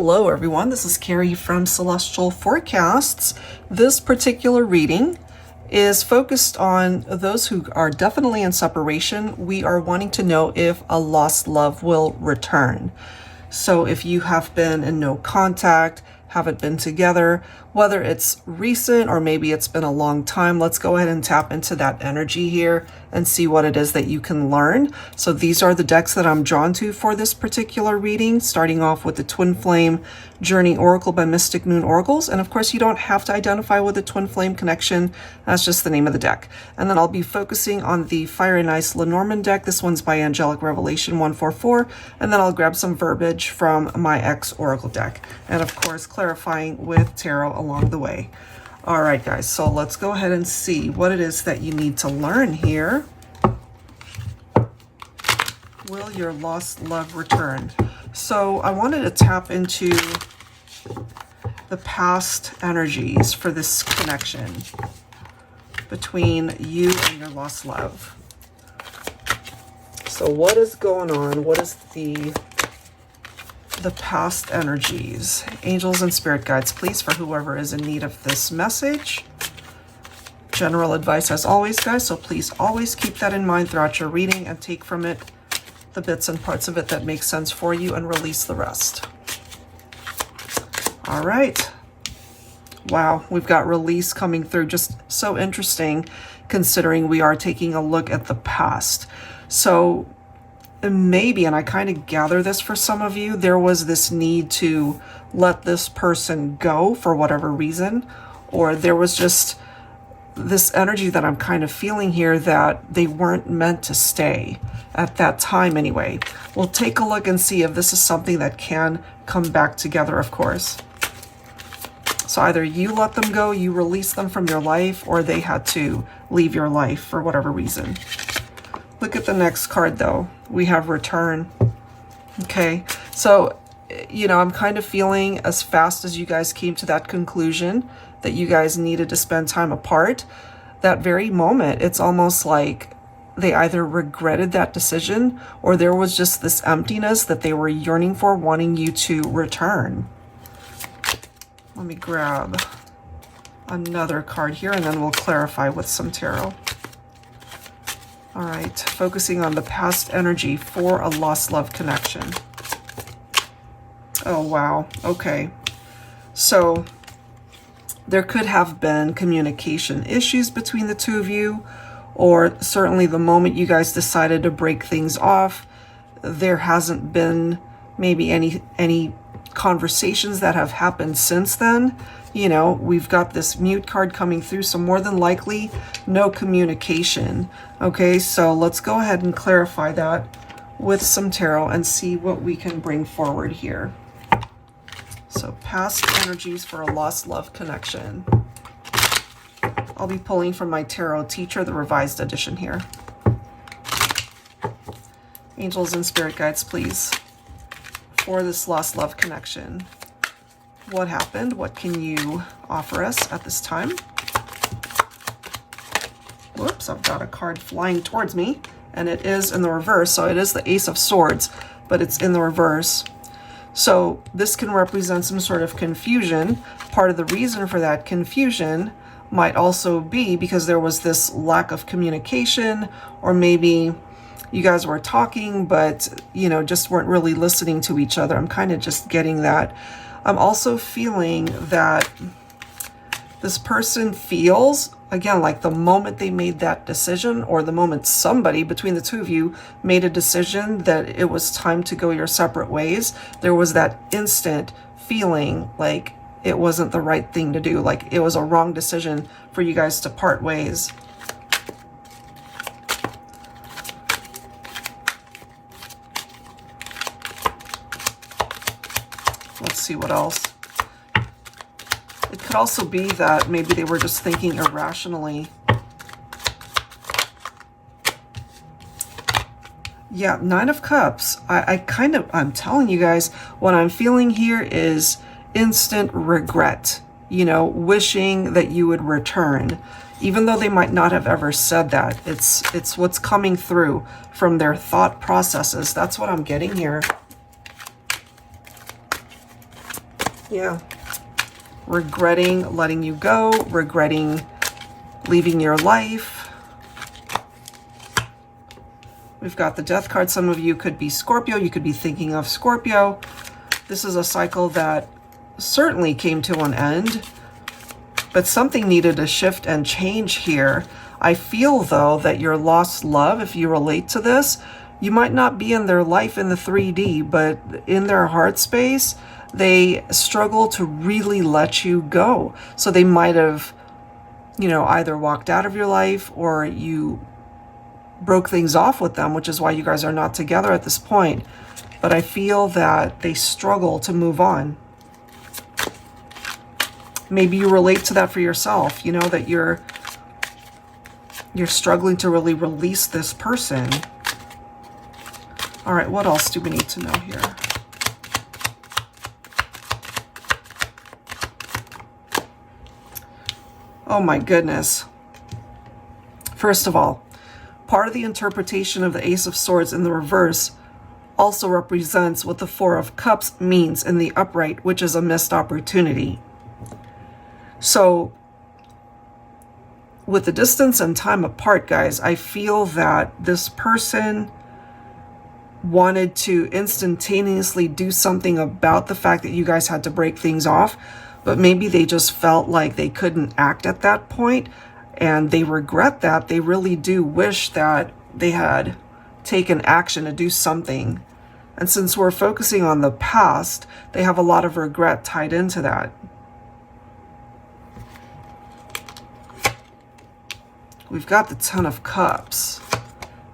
Hello everyone, this is Carrie from Celestial Forecasts. This particular reading is focused on those who are definitely in separation. We are wanting to know if a lost love will return. So if you have been in no contact, haven't been together, whether it's recent or maybe it's been a long time, let's go ahead and tap into that energy here and see what it is that you can learn. So these are the decks that I'm drawn to for this particular reading, starting off with the Twin Flame Journey Oracle by Mystic Moon Oracles. And of course, you don't have to identify with the Twin Flame connection. That's just the name of the deck. And then I'll be focusing on the Fire and Ice Lenormand deck. This one's by Angelic Revelation 144. And then I'll grab some verbiage from my X Oracle deck. And of course, clarifying with tarot along the way. All right, guys, so let's go ahead and see what it is that you need to learn here. Will your lost love return? So I wanted to tap into the past energies for this connection between you and your lost love. So what is going on? What is the past energies? Angels and spirit guides, please, for whoever is in need of this message. General advice as always, guys, so please always keep that in mind throughout your reading and take from it the bits and parts of it that make sense for you and release the rest. All right. Wow, we've got release coming through. Just so interesting considering we are taking a look at the past. So maybe, and I kind of gather this for some of you, there was this need to let this person go for whatever reason, or there was just this energy that I'm kind of feeling here that they weren't meant to stay at that time anyway. We'll take a look and see if this is something that can come back together, of course. So either you let them go, you release them from your life, or they had to leave your life for whatever reason. Look at the next card though. We have return. Okay, so, you know, I'm kind of feeling as fast as you guys came to that conclusion that you guys needed to spend time apart, that very moment, it's almost like they either regretted that decision or there was just this emptiness that they were yearning for, wanting you to return. Let me grab another card here and then we'll clarify with some tarot. All right, focusing on the past energy for a lost love connection. Oh, wow. Okay. So there could have been communication issues between the two of you, or certainly the moment you guys decided to break things off, there hasn't been maybe any conversations that have happened since then. You know, we've got this mute card coming through, so more than likely, no communication. Okay, so let's go ahead and clarify that with some tarot and see what we can bring forward here. So past energies for a lost love connection. I'll be pulling from my tarot teacher, the revised edition here. Angels and spirit guides, please, for this lost love connection. What happened? What can you offer us at this time? Whoops, I've got a card flying towards me, and it is in the reverse. So it is the Ace of Swords, but it's in the reverse. So this can represent some sort of confusion. Part of the reason for that confusion might also be because there was this lack of communication, or maybe you guys were talking, but, you know, just weren't really listening to each other. I'm kind of just getting that. I'm also feeling that this person feels, again, like the moment they made that decision, or the moment somebody between the two of you made a decision that it was time to go your separate ways, there was that instant feeling like it wasn't the right thing to do, like it was a wrong decision for you guys to part ways. Let's see what else. It could also be that maybe they were just thinking irrationally. Yeah, Nine of Cups. I'm telling you guys, what I'm feeling here is instant regret, you know, wishing that you would return, even though they might not have ever said that. It's what's coming through from their thought processes. That's what I'm getting here. Yeah. Regretting letting you go, regretting leaving your life. We've got the Death card. Some of you could be Scorpio. You could be thinking of Scorpio. This is a cycle that certainly came to an end, but something needed to shift and change here. I feel, though, that your lost love, if you relate to this, you might not be in their life in the 3D, but in their heart space, they struggle to really let you go. So they might have, you know, either walked out of your life or you broke things off with them, which is why you guys are not together at this point. But I feel that they struggle to move on. Maybe you relate to that for yourself, you know, that you're struggling to really release this person. All right, what else do we need to know here? Oh my goodness. First of all, part of the interpretation of the Ace of Swords in the reverse also represents what the Four of Cups means in the upright, which is a missed opportunity. So with the distance and time apart, guys, I feel that this person wanted to instantaneously do something about the fact that you guys had to break things off, but maybe they just felt like they couldn't act at that point, and they regret that. They really do wish that they had taken action to do something. And since we're focusing on the past, they have a lot of regret tied into that. We've got the Ten of Cups.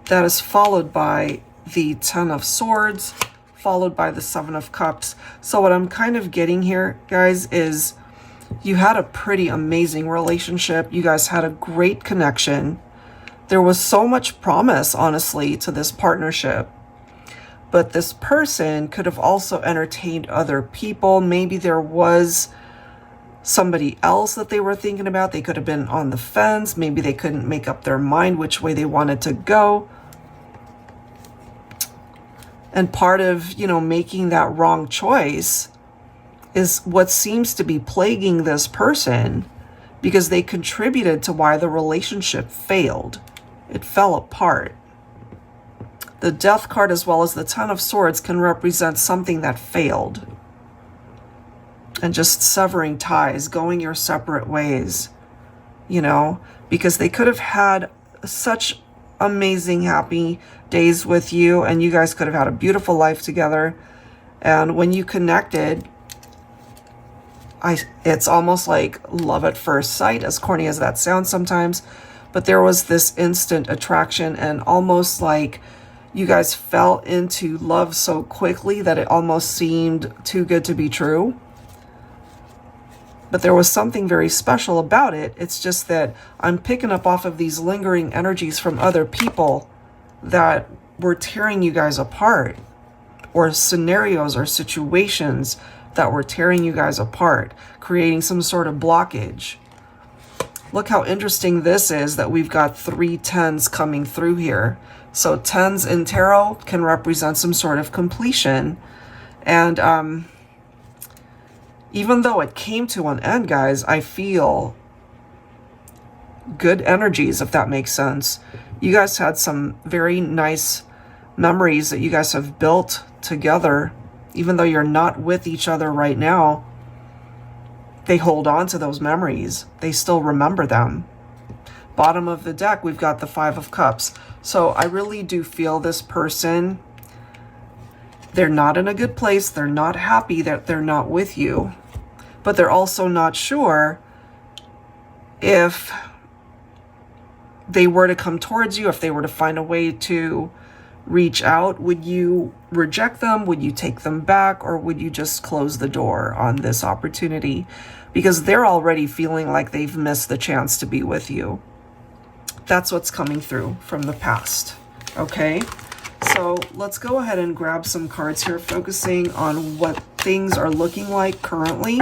That is followed by the Ten of Swords, followed by the Seven of Cups. So what I'm kind of getting here, guys, is you had a pretty amazing relationship. You guys had a great connection. There was so much promise, honestly, to this partnership. But this person could have also entertained other people. Maybe there was somebody else that they were thinking about. They could have been on the fence. Maybe they couldn't make up their mind which way they wanted to go. And part of, you know, making that wrong choice is what seems to be plaguing this person, because they contributed to why the relationship failed. It fell apart. The Death card as well as the Ten of Swords can represent something that failed. And just severing ties, going your separate ways, you know, because they could have had such amazing, happy days with you, and you guys could have had a beautiful life together. And when you connected, it's almost like love at first sight, as corny as that sounds sometimes, but there was this instant attraction, and almost like you guys fell into love so quickly that it almost seemed too good to be true. But there was something very special about it. It's just that I'm picking up off of these lingering energies from other people that were tearing you guys apart, or scenarios or situations that were tearing you guys apart, creating some sort of blockage. Look how interesting this is, that we've got 3 tens coming through here. So tens in tarot can represent some sort of completion. And even though it came to an end, guys, I feel good energies, if that makes sense. You guys had some very nice memories that you guys have built together. Even though you're not with each other right now, they hold on to those memories. They still remember them. Bottom of the deck, we've got the Five of Cups. So I really do feel this person, they're not in a good place. They're not happy that they're not with you. But they're also not sure if they were to come towards you, if they were to find a way to reach out, would you reject them? Would you take them back? Or would you just close the door on this opportunity? Because they're already feeling like they've missed the chance to be with you. That's what's coming through from the past. Okay, so let's go ahead and grab some cards here, focusing on what things are looking like currently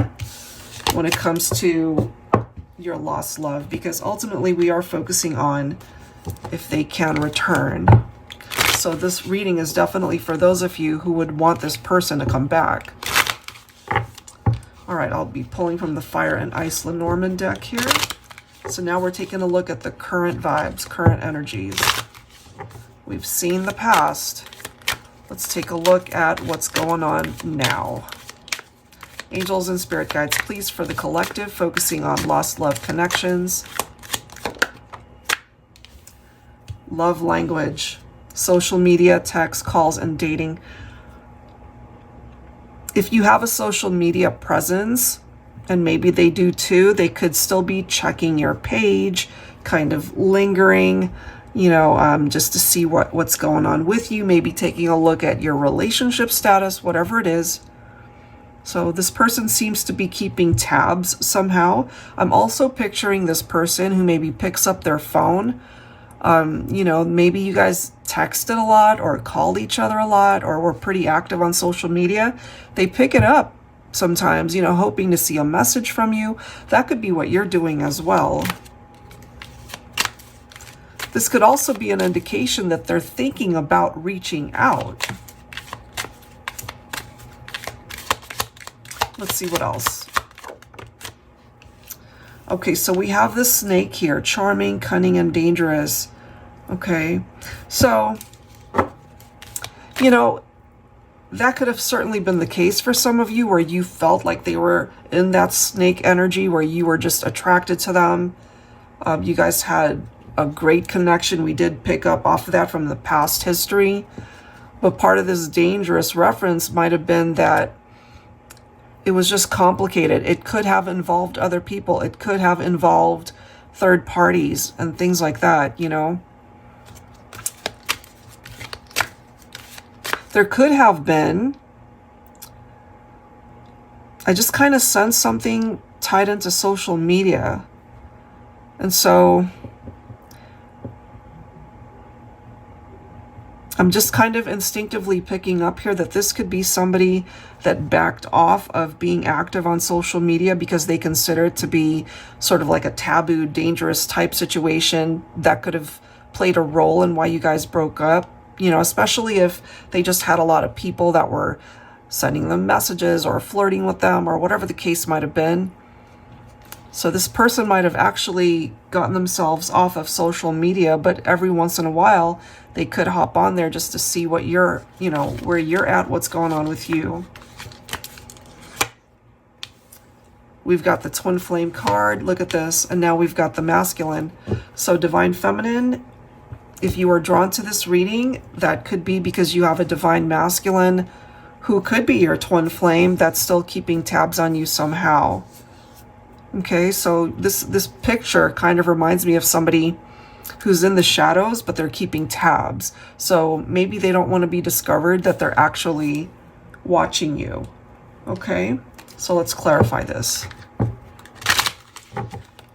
when it comes to your lost love, because ultimately we are focusing on if they can return. So this reading is definitely for those of you who would want this person to come back. All right, I'll be pulling from the Fire and Ice Lenormand deck here. So now we're taking a look at the current vibes, current energies. We've seen the past. Let's take a look at what's going on now. Angels and spirit guides, please, for the collective, focusing on lost love connections, love language, social media, text, calls, and dating. If you have a social media presence, and maybe they do too, they could still be checking your page, kind of lingering, you know, just to see what's going on with you, maybe taking a look at your relationship status, whatever it is. So this person seems to be keeping tabs somehow. I'm also picturing this person who maybe picks up their phone. You know, maybe you guys texted a lot or called each other a lot or were pretty active on social media. They pick it up sometimes, you know, hoping to see a message from you. That could be what you're doing as well. This could also be an indication that they're thinking about reaching out. Let's see what else. Okay, so we have this snake here, charming, cunning, and dangerous. Okay, so, you know, that could have certainly been the case for some of you where you felt like they were in that snake energy, where you were just attracted to them. You guys had a great connection. We did pick up off of that from the past history. But part of this dangerous reference might have been that it was just complicated. It could have involved other people. It could have involved third parties and things like that, you know. There could have been, I just kind of sense something tied into social media. And so I'm just kind of instinctively picking up here that this could be somebody that backed off of being active on social media because they consider it to be sort of like a taboo, dangerous type situation that could have played a role in why you guys broke up, you know, especially if they just had a lot of people that were sending them messages or flirting with them or whatever the case might have been. So this person might have actually gotten themselves off of social media, but every once in a while they could hop on there just to see what you're, you know, where you're at, what's going on with you. We've got the twin flame card. Look at this. And now we've got the masculine. So divine feminine, if you are drawn to this reading, that could be because you have a divine masculine who could be your twin flame that's still keeping tabs on you somehow. Okay, so this picture kind of reminds me of somebody who's in the shadows, but they're keeping tabs. So maybe they don't want to be discovered that they're actually watching you. Okay, so let's clarify this.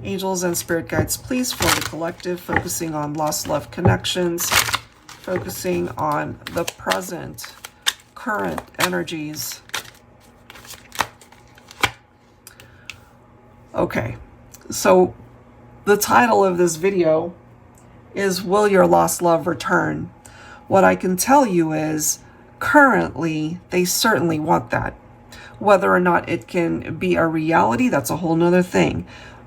Angels and spirit guides, please, for the collective, focusing on lost love connections, focusing on the present, current energies. Okay, so the title of this video is Will Your Lost Love Return? What I can tell you is currently they certainly want that. Whether or not it can be a reality, that's a whole nother thing.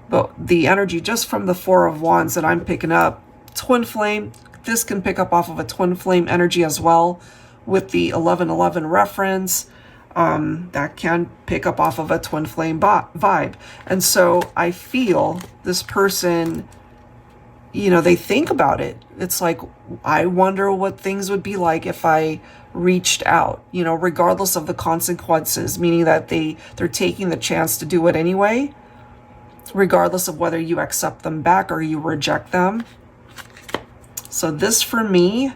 But the energy just from the Four of Wands that I'm picking up, twin flame, this can pick up off of a twin flame energy as well with the 1111 reference. That can pick up off of a twin flame vibe. And so I feel this person, you know, they think about it. It's like, I wonder what things would be like if I reached out, you know, regardless of the consequences, meaning that they're taking the chance to do it anyway, regardless of whether you accept them back or you reject them. So this, for me,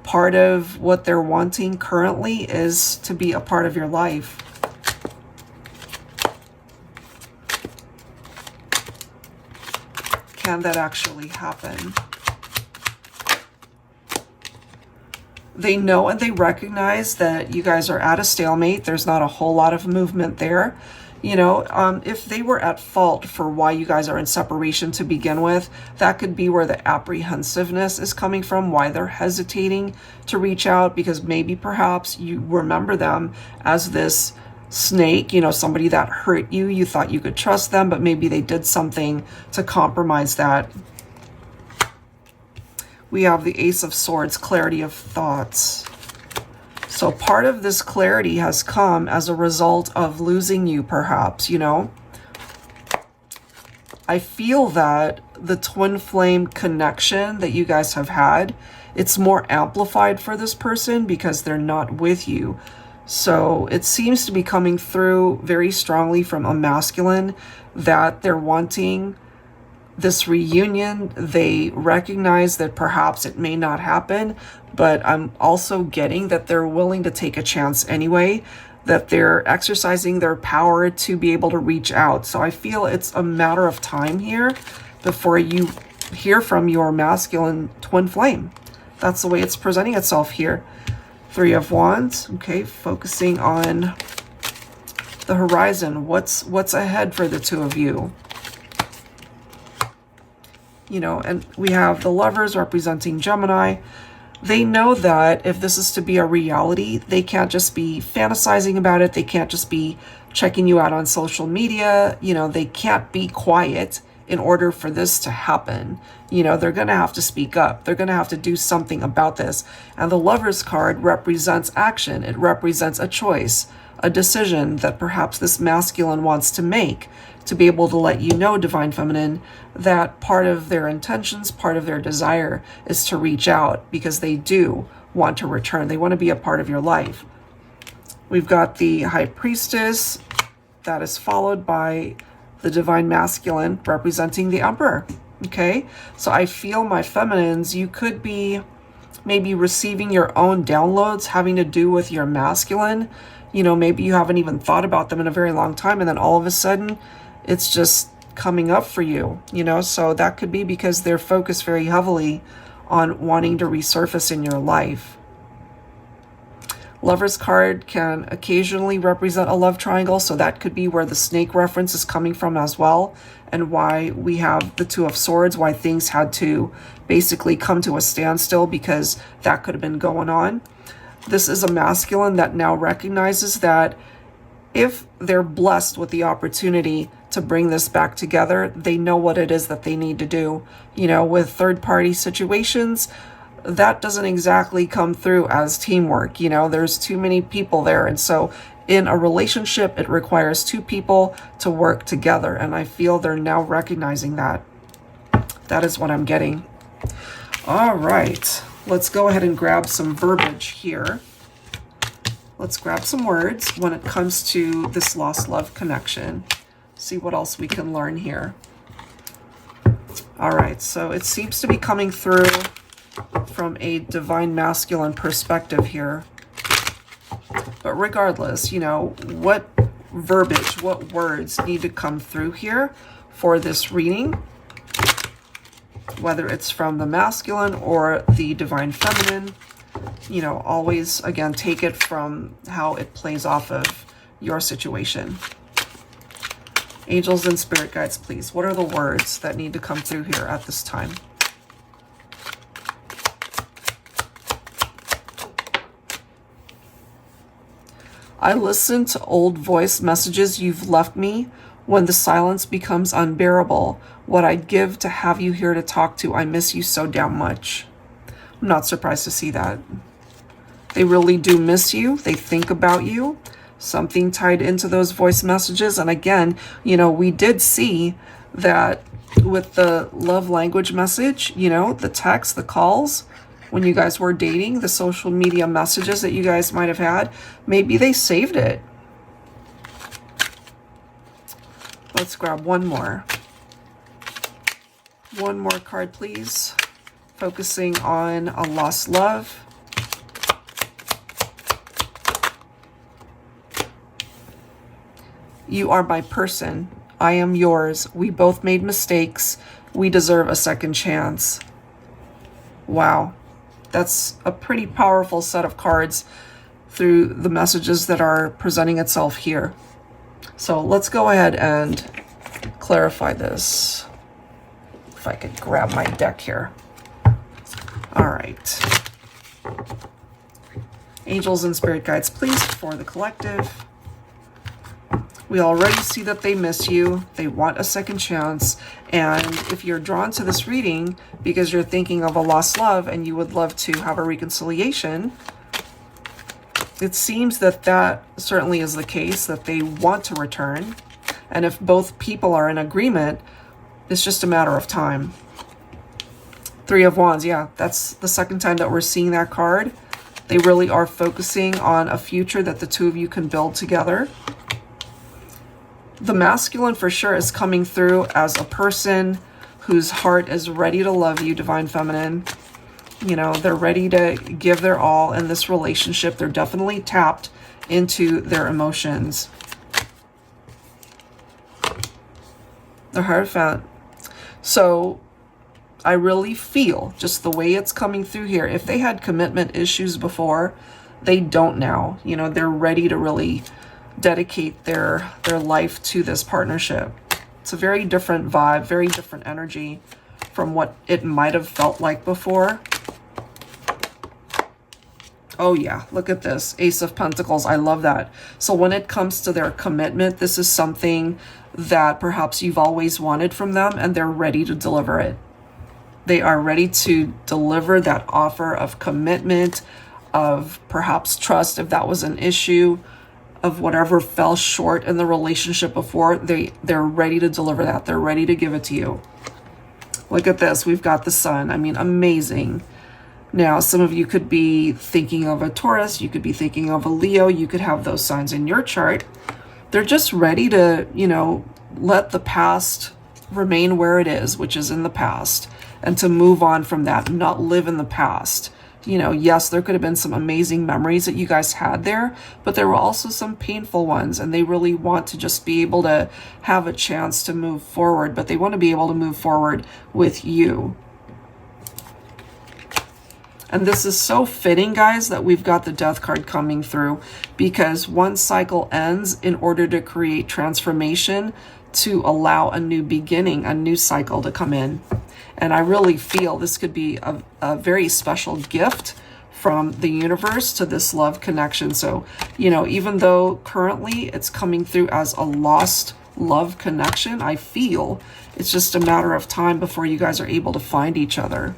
part of what they're wanting currently is to be a part of your life. Can that actually happen? They know and they recognize that you guys are at a stalemate. There's not a whole lot of movement there. You know, if they were at fault for why you guys are in separation to begin with, that could be where the apprehensiveness is coming from, why they're hesitating to reach out, because maybe perhaps you remember them as this snake, you know, somebody that hurt you. You thought you could trust them, but maybe they did something to compromise that. We have the Ace of Swords, clarity of thoughts. So part of this clarity has come as a result of losing you, perhaps, you know. I feel that the twin flame connection that you guys have had, it's more amplified for this person because they're not with you. So it seems to be coming through very strongly from a masculine that they're wanting this reunion. They recognize that perhaps it may not happen, but I'm also getting that they're willing to take a chance anyway, that they're exercising their power to be able to reach out. So I feel it's a matter of time here before you hear from your masculine twin flame. That's the way it's presenting itself here. Three of Wands, okay, focusing on the horizon. What's ahead for the two of you? You know, and we have the Lovers representing Gemini. They know that if this is to be a reality, they can't just be fantasizing about it. They can't just be checking you out on social media. You know, they can't be quiet in order for this to happen. You know, they're going to have to speak up. They're going to have to do something about this. And the Lovers card represents action. It represents a choice, a decision that perhaps this masculine wants to make, to be able to let you know, Divine Feminine, that part of their intentions, part of their desire is to reach out because they do want to return. They want to be a part of your life. We've got the High Priestess that is followed by the Divine Masculine representing the Emperor. Okay, so I feel, my feminines, you could be maybe receiving your own downloads having to do with your masculine. You know, maybe you haven't even thought about them in a very long time, and then all of a sudden it's just coming up for you, you know. So that could be because they're focused very heavily on wanting to resurface in your life. Lover's card can occasionally represent a love triangle, so that could be where the snake reference is coming from as well, and why we have the Two of Swords, why things had to basically come to a standstill, because that could have been going on. This is a masculine that now recognizes that if they're blessed with the opportunity to bring this back together, they know what it is that they need to do. You know, with third-party situations, that doesn't exactly come through as teamwork. You know, there's too many people there. And so in a relationship, it requires two people to work together. And I feel they're now recognizing that. That is what I'm getting. All right, let's go ahead and grab some verbiage here. Let's grab some words when it comes to this lost love connection. See what else we can learn here. All right, so it seems to be coming through from a divine masculine perspective here. But regardless, you know, what verbiage, what words need to come through here for this reading, whether it's from the masculine or the divine feminine, you know, always, again, take it from how it plays off of your situation. Angels and spirit guides, please. What are the words that need to come through here at this time? I listen to old voice messages you've left me when the silence becomes unbearable. What I'd give to have you here to talk to. I miss you so damn much. I'm not surprised to see that. They really do miss you. They think about you. Something tied into those voice messages. And again, you know, we did see that with the love language message, you know, the text, the calls, when you guys were dating, the social media messages that you guys might have had, maybe they saved it. Let's grab one more. One more card, please. Focusing on a lost love. You are my person. I am yours. We both made mistakes. We deserve a second chance. Wow. That's a pretty powerful set of cards through the messages that are presenting itself here. So let's go ahead and clarify this. If I could grab my deck here. All right. Angels and spirit guides, please, for the collective. We already see that they miss you. They want a second chance. And if you're drawn to this reading because you're thinking of a lost love and you would love to have a reconciliation, it seems that that certainly is the case, that they want to return. And if both people are in agreement, it's just a matter of time. Three of Wands, yeah, that's the second time that we're seeing that card. They really are focusing on a future that the two of you can build together. The masculine for sure is coming through as a person whose heart is ready to love you, Divine Feminine. You know, they're ready to give their all in this relationship. They're definitely tapped into their emotions. The Hierophant. So I really feel, just the way it's coming through here, if they had commitment issues before, they don't now. You know, they're ready to really dedicate their life to this partnership. It's a very different vibe, very different energy from what it might have felt like before. Oh yeah, look at this. Ace of Pentacles. I love that. So when it comes to their commitment, this is something that perhaps you've always wanted from them, and they're ready to deliver it. They are ready to deliver that offer of commitment, of perhaps trust if that was an issue, of whatever fell short in the relationship before. They're ready to deliver that. They're ready to give it to you. Look at this. We've got the Sun. I mean, amazing. Now, some of you could be thinking of a Taurus. You could be thinking of a Leo. You could have those signs in your chart. They're just ready to, you know, let the past remain where it is, which is in the past, and to move on from that, not live in the past. You know, yes, there could have been some amazing memories that you guys had there, but there were also some painful ones, and they really want to just be able to have a chance to move forward, but they want to be able to move forward with you. And this is so fitting, guys, that we've got the Death card coming through, because one cycle ends in order to create transformation, to allow a new beginning, a new cycle to come in. And I really feel this could be a very special gift from the universe to this love connection. So, you know, even though currently it's coming through as a lost love connection, I feel it's just a matter of time before you guys are able to find each other.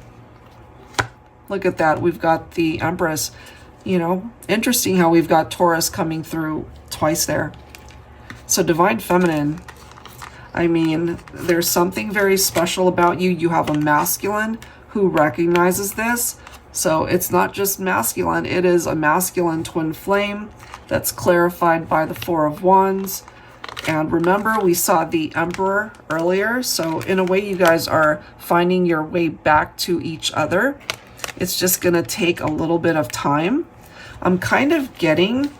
Look at that. We've got the Empress. You know, interesting how we've got Taurus coming through twice there. So Divine Feminine, I mean, there's something very special about you. You have a masculine who recognizes this. So it's not just masculine, it is a masculine twin flame that's clarified by the Four of Wands. And remember, we saw the Emperor earlier. So in a way, you guys are finding your way back to each other. It's just going to take a little bit of time. I'm kind of getting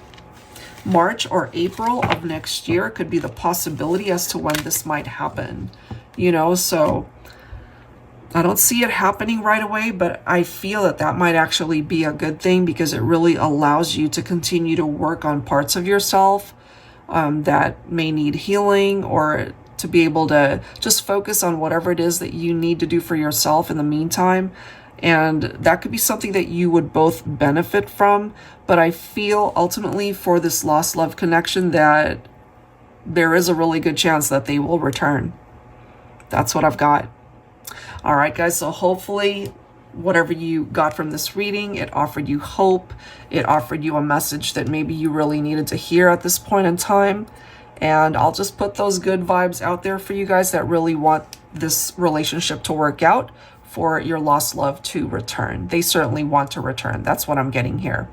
March or April of next year could be the possibility as to when this might happen. You know, so I don't see it happening right away, but I feel that that might actually be a good thing, because it really allows you to continue to work on parts of yourself that may need healing, or to be able to just focus on whatever it is that you need to do for yourself in the meantime. And that could be something that you would both benefit from. But I feel ultimately for this lost love connection that there is a really good chance that they will return. That's what I've got. All right, guys. So hopefully whatever you got from this reading, it offered you hope. It offered you a message that maybe you really needed to hear at this point in time. And I'll just put those good vibes out there for you guys that really want this relationship to work out, for your lost love to return. They certainly want to return. That's what I'm getting here.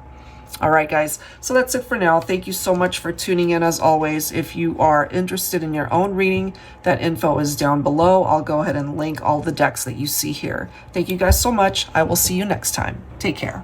All right, guys. So that's it for now. Thank you so much for tuning in as always. If you are interested in your own reading, that info is down below. I'll go ahead and link all the decks that you see here. Thank you guys so much. I will see you next time. Take care.